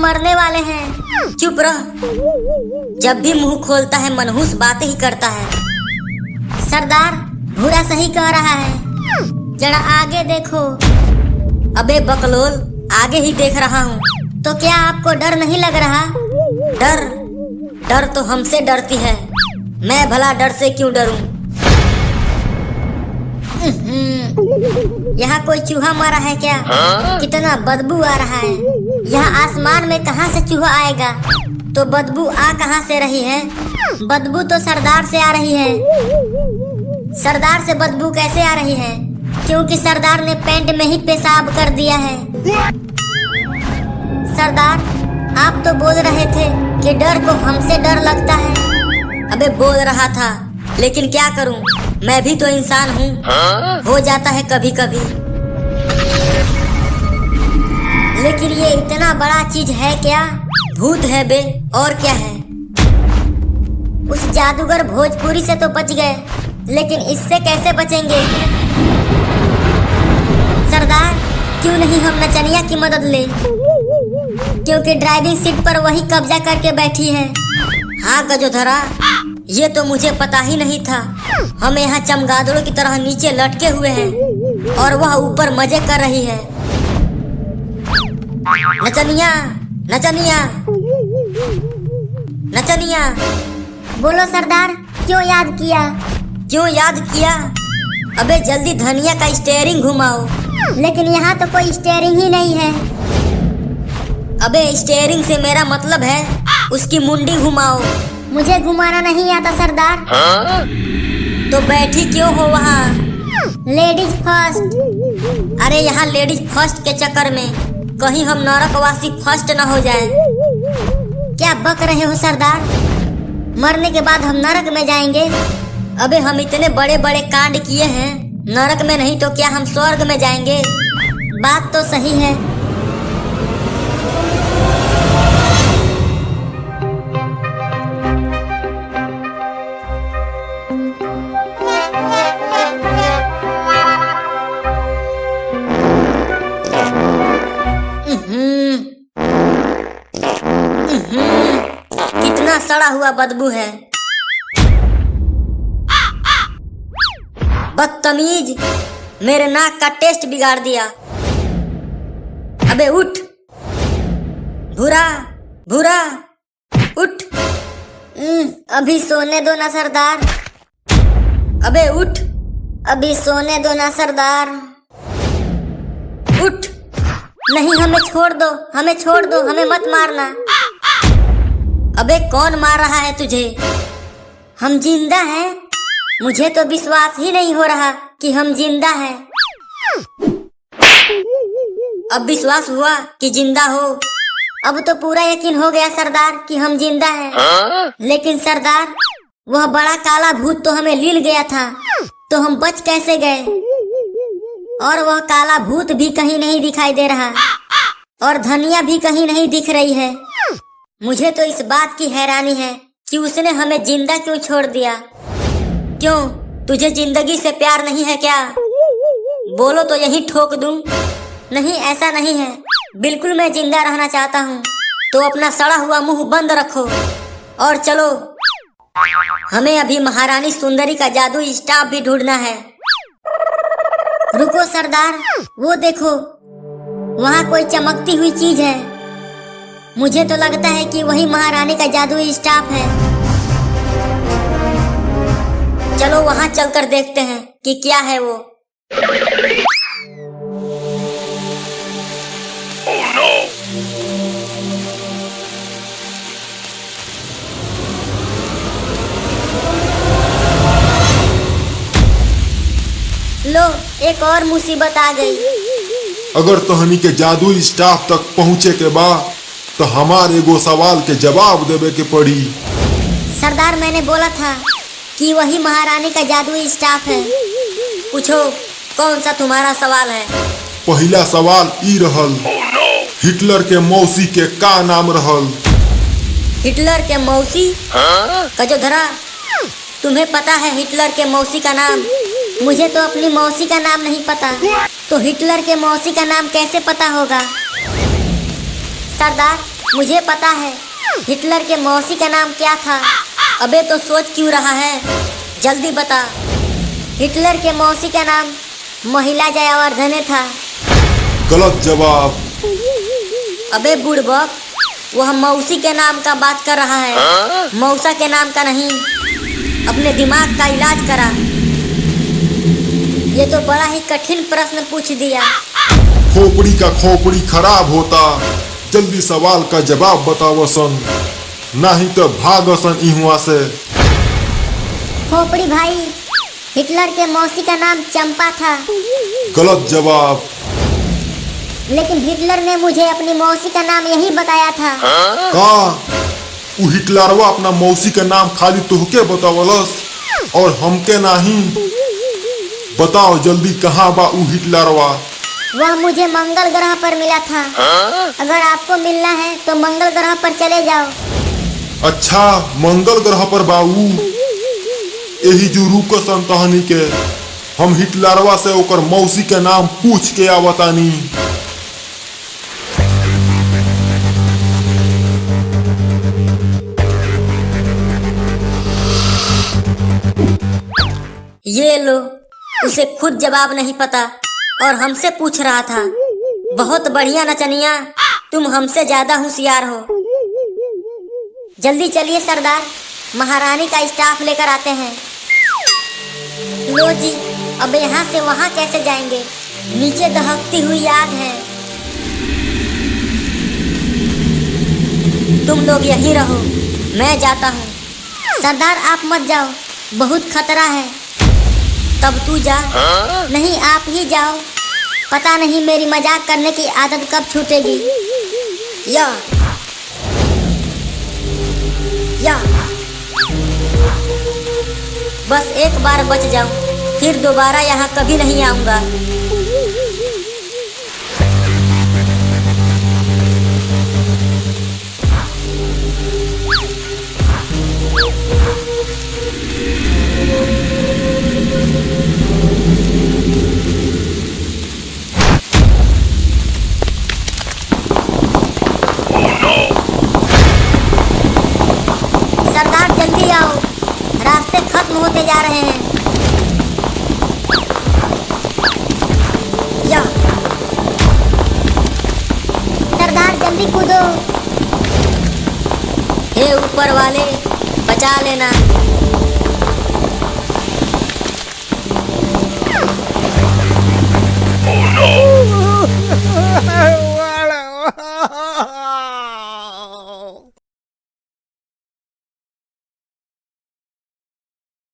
मरने वाले हैं। चुप रह, जब भी मुंह खोलता है मनहूस बातें ही करता है। सरदार, भूरा सही कह रहा है, जरा आगे देखो। अबे बकलोल, आगे ही देख रहा हूँ। तो क्या आपको डर नहीं लग रहा? डर? डर तो हमसे डरती है, मैं भला डर से क्यों डरूं? यहाँ कोई चूहा मरा है क्या? कितना बदबू आ रहा है। यहाँ आसमान में कहाँ से चूहा आएगा? तो बदबू आ कहाँ से रही है? बदबू तो सरदार से आ रही है। सरदार से बदबू कैसे आ रही है? क्योंकि सरदार ने पैंट में ही पेशाब कर दिया है। सरदार, आप तो बोल रहे थे कि डर को हमसे डर लगता है। अबे बोल रहा था, लेकिन क्या करूं, मैं भी तो इंसान हूँ। हो जाता है कभी कभी। लेकिन ये इतना बड़ा चीज है क्या? भूत है बे, और क्या है। उस जादूगर भोजपुरी से तो बच गए, लेकिन इससे कैसे बचेंगे? सरदार, क्यों नहीं हम नचनिया की मदद ले? क्योंकि ड्राइविंग सीट पर वही कब्जा करके बैठी है। हाँ गजोधरा, ये तो मुझे पता ही नहीं था। हम यहाँ चमगादड़ों की तरह नीचे लटके हुए हैं और वह ऊपर मजे कर रही है। नचनिया, नचनिया, नचनिया। बोलो सरदार, क्यों याद किया? क्यों याद किया? अबे जल्दी धनिया का स्टीयरिंग घुमाओ। लेकिन यहाँ तो कोई स्टीयरिंग ही नहीं है। अबे स्टीयरिंग से मेरा मतलब है उसकी मुंडी घुमाओ। मुझे घुमाना नहीं आता सरदार। तो बैठी क्यों हो वहाँ? Ladies first. अरे यहाँ लेडीज फर्स्ट के चक्कर में कहीं हम नरकवासी फर्स्ट न हो जाएं। क्या बक रहे हो सरदार? मरने के बाद हम नरक में जाएंगे? अबे हम इतने बड़े बड़े कांड किए हैं, नरक में नहीं तो क्या हम स्वर्ग में जाएंगे? बात तो सही है। कितना सड़ा हुआ बदबू है। बदतमीज, मेरे नाक का टेस्ट बिगाड़ दिया। अबे उठ, भूरा भूरा, उठ। अभी सोने दो ना सरदार। अबे उठ, अभी सोने दो ना सरदार। उठ। नहीं, हमें छोड़ दो, हमें छोड़ दो, हमें मत मारना। अबे कौन मार रहा है तुझे? हम जिंदा हैं। मुझे तो विश्वास ही नहीं हो रहा कि हम जिंदा हैं। अब विश्वास हुआ कि जिंदा हो? अब तो पूरा यकीन हो गया सरदार कि हम जिंदा हैं। लेकिन सरदार, वह बड़ा काला भूत तो हमें लील गया था, तो हम बच कैसे गए? और वह काला भूत भी कहीं नहीं दिखाई दे रहा, और धनिया भी कहीं नहीं दिख रही है। मुझे तो इस बात की हैरानी है कि उसने हमें जिंदा क्यों छोड़ दिया। क्यों, तुझे जिंदगी से प्यार नहीं है क्या? बोलो तो यही ठोक दूं। नहीं, ऐसा नहीं है। बिल्कुल मैं जिंदा रहना चाहता हूँ। तो अपना सड़ा हुआ मुंह बंद रखो और चलो। हमें अभी महारानी सुंदरी का जादू स्टाफ भी ढूंढना है। रुको सरदार, वो देखो, वहाँ कोई चमकती हुई चीज है। मुझे तो लगता है कि वही महारानी का जादुई स्टाफ है। चलो वहाँ चलकर देखते हैं कि क्या है वो। Oh no! लो, एक और मुसीबत आ गई। अगर तहनी के जादुई स्टाफ तक पहुँचे के बाद तो हमारे एगो सवाल के जवाब देवे के पड़ी। सरदार, मैंने बोला था कि वही महारानी का जादुई स्टाफ है। पूछो, कौन सा तुम्हारा सवाल है? पहला सवाल ई रहल, हिटलर के मौसी के का नाम रहल? हिटलर के मौसी? गजोधरा, तुम्हें पता है हिटलर के मौसी का नाम? मुझे तो अपनी मौसी का नाम नहीं पता, तो हिटलर के मौसी का नाम कैसे पता होगा? सरदार, मुझे पता है हिटलर के मौसी का नाम क्या था। अबे तो सोच क्यों रहा है, जल्दी बता। हिटलर के मौसी का नाम महिला जयावर्धने था। गलत जवाब। अबे बुड़बक, वह मौसी के नाम का बात कर रहा है, मौसा के नाम का नहीं। अपने दिमाग का इलाज करा। ये तो बड़ा ही कठिन प्रश्न पूछ दिया। खोपड़ी का खोपड़ी खराब होता, जल्दी सवाल का जवाब बतावसन, नहीं तो भागसन इहुआ से। खोपड़ी भाई, हिटलर के मौसी का नाम चंपा था। गलत जवाब। लेकिन हिटलर ने मुझे अपनी मौसी का नाम यही बताया था। का उ हिटलरवा अपना मौसी का नाम खाली तोहके बतावलस और हमके नहीं? बताओ जल्दी कहाँ बा उ हिटलरवा? वह मुझे मंगल ग्रह पर मिला था। अगर आपको मिलना है तो मंगल ग्रह पर चले जाओ। अच्छा, मंगल ग्रह पर बाऊ? यही जो रुकसन तहनी के हम हिटलरवा से ओकर मौसी के नाम पूछ के आवतानी। ये लो, उसे खुद जवाब नहीं पता और हमसे पूछ रहा था। बहुत बढ़िया नचनिया, तुम हमसे ज्यादा होशियार हो। जल्दी चलिए सरदार, महारानी का स्टाफ लेकर आते हैं। लो जी, अब यहाँ से वहाँ कैसे जाएंगे? नीचे दहकती हुई आग है। तुम लोग यहीं रहो, मैं जाता हूँ। सरदार आप मत जाओ, बहुत खतरा है। तब तू जा। नहीं, आप ही जाओ। पता नहीं मेरी मजाक करने की आदत कब छूटेगी। या बस एक बार बच जाऊं, फिर दोबारा यहाँ कभी नहीं आऊंगा। सरदार जल्दी आओ, रास्ते खत्म होते जा रहे हैं। या सरदार जल्दी कूदो। हे ऊपर वाले, बचा लेना। Oh no!